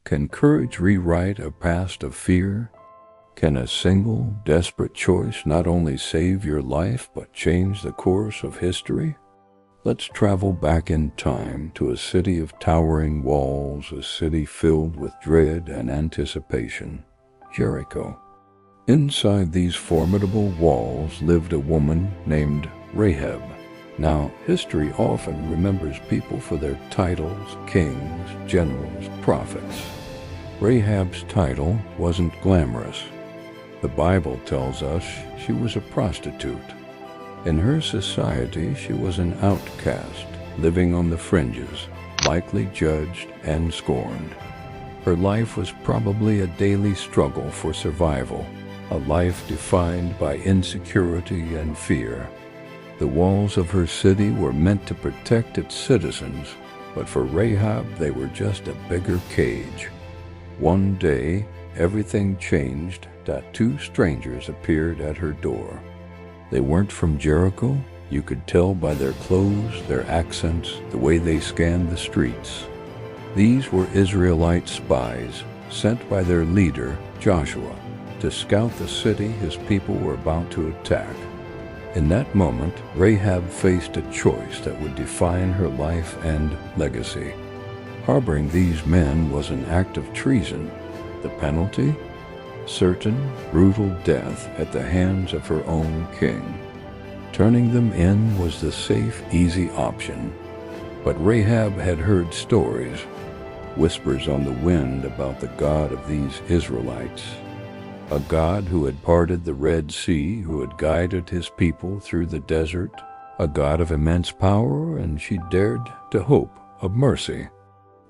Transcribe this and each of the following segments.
Can courage rewrite a past of fear? Can a single, desperate choice not only save your life but change the course of history? Let's travel back in time to a city of towering walls, a city filled with dread and anticipation, Jericho. Inside these formidable walls lived a woman named Rahab. Now, history often remembers people for their titles, kings, generals, prophets. Rahab's title wasn't glamorous. The Bible tells us she was a prostitute. In her society, she was an outcast, living on the fringes, likely judged and scorned. Her life was probably a daily struggle for survival, a life defined by insecurity and fear. The walls of her city were meant to protect its citizens, but for Rahab they were just a bigger cage. One day, everything changed that two strangers appeared at her door. They weren't from Jericho. You could tell by their clothes, their accents, the way they scanned the streets. These were Israelite spies sent by their leader, Joshua, to scout the city his people were about to attack. In that moment, Rahab faced a choice that would define her life and legacy. Harboring these men was an act of treason. The penalty? Certain, brutal death at the hands of her own king. Turning them in was the safe, easy option. But Rahab had heard stories, whispers on the wind about the God of these Israelites. A God who had parted the Red Sea, who had guided his people through the desert. A God of immense power, and she dared to hope of mercy.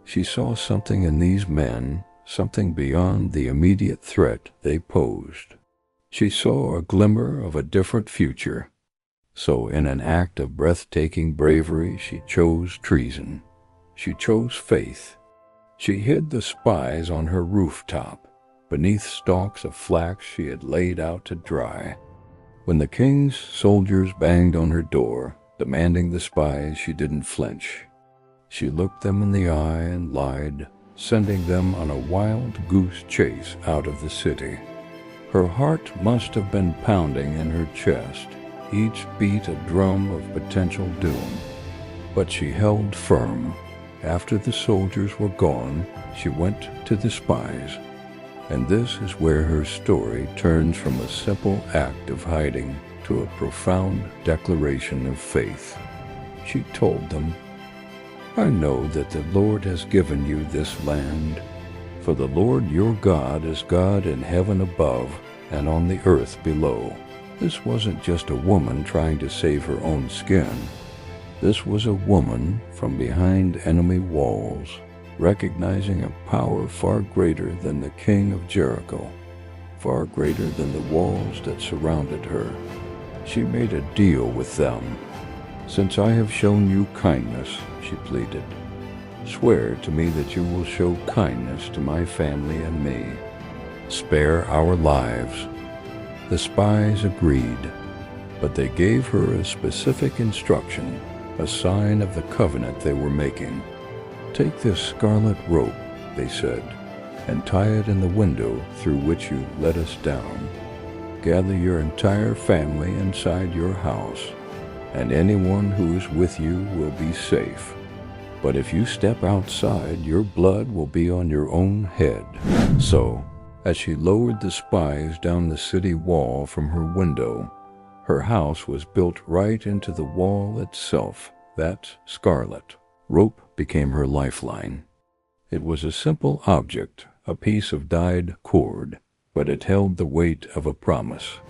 She saw something in these men, something beyond the immediate threat they posed. She saw a glimmer of a different future. So in an act of breathtaking bravery, she chose treason. She chose faith. She hid the spies on her rooftop, beneath stalks of flax she had laid out to dry. When the king's soldiers banged on her door, demanding the spies, she didn't flinch. She looked them in the eye and lied, sending them on a wild goose chase out of the city. Her heart must have been pounding in her chest, each beat a drum of potential doom. But she held firm. After the soldiers were gone, she went to the spies. And this is where her story turns from a simple act of hiding to a profound declaration of faith. She told them, "I know that the Lord has given you this land, for the Lord your God is God in heaven above and on the earth below." This wasn't just a woman trying to save her own skin. This was a woman from behind enemy walls, recognizing a power far greater than the king of Jericho, far greater than the walls that surrounded her. She made a deal with them. "Since I have shown you kindness," she pleaded, "swear to me that you will show kindness to my family and me. Spare our lives." The spies agreed, but they gave her a specific instruction, a sign of the covenant they were making. "Take this scarlet rope," they said, "and tie it in the window through which you let us down. Gather your entire family inside your house, and anyone who is with you will be safe. But if you step outside, your blood will be on your own head." So, as she lowered the spies down the city wall from her window, her house was built right into the wall itself. That scarlet rope became her lifeline. It was a simple object, a piece of dyed cord, but it held the weight of a promise.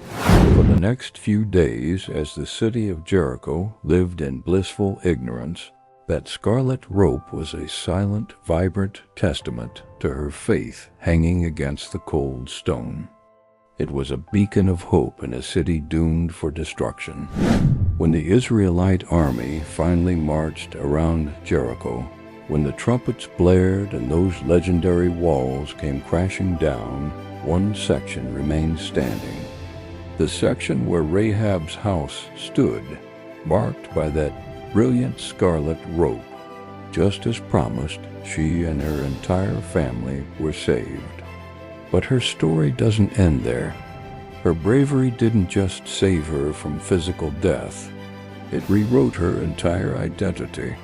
For the next few days, as the city of Jericho lived in blissful ignorance, that scarlet rope was a silent, vibrant testament to her faith hanging against the cold stone. It was a beacon of hope in a city doomed for destruction. When the Israelite army finally marched around Jericho, when the trumpets blared and those legendary walls came crashing down, one section remained standing. The section where Rahab's house stood, marked by that brilliant scarlet rope. Just as promised, she and her entire family were saved. But her story doesn't end there. Her bravery didn't just save her from physical death. It rewrote her entire identity.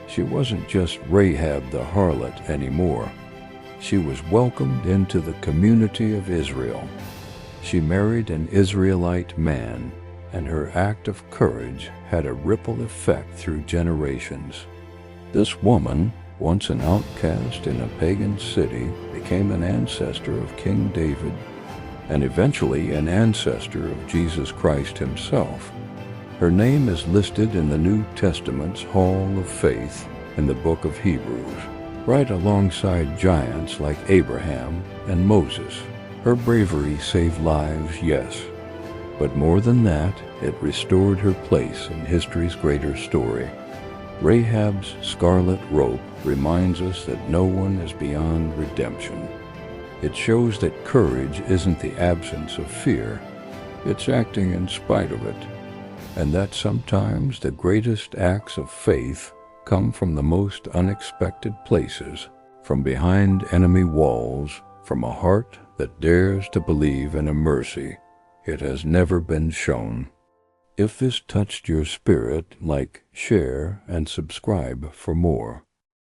She wasn't just Rahab the harlot anymore. She was welcomed into the community of Israel. She married an Israelite man, and her act of courage had a ripple effect through generations. This woman, once an outcast in a pagan city, became an ancestor of King David, and eventually an ancestor of Jesus Christ himself. Her name is listed in the New Testament's Hall of Faith in the book of Hebrews, right alongside giants like Abraham and Moses. Her bravery saved lives, yes, but more than that, it restored her place in history's greater story. Rahab's scarlet rope reminds us that no one is beyond redemption. It shows that courage isn't the absence of fear, it's acting in spite of it, and that sometimes the greatest acts of faith come from the most unexpected places, from behind enemy walls, from a heart that dares to believe in a mercy it has never been shown. If this touched your spirit, like, share, and subscribe for more.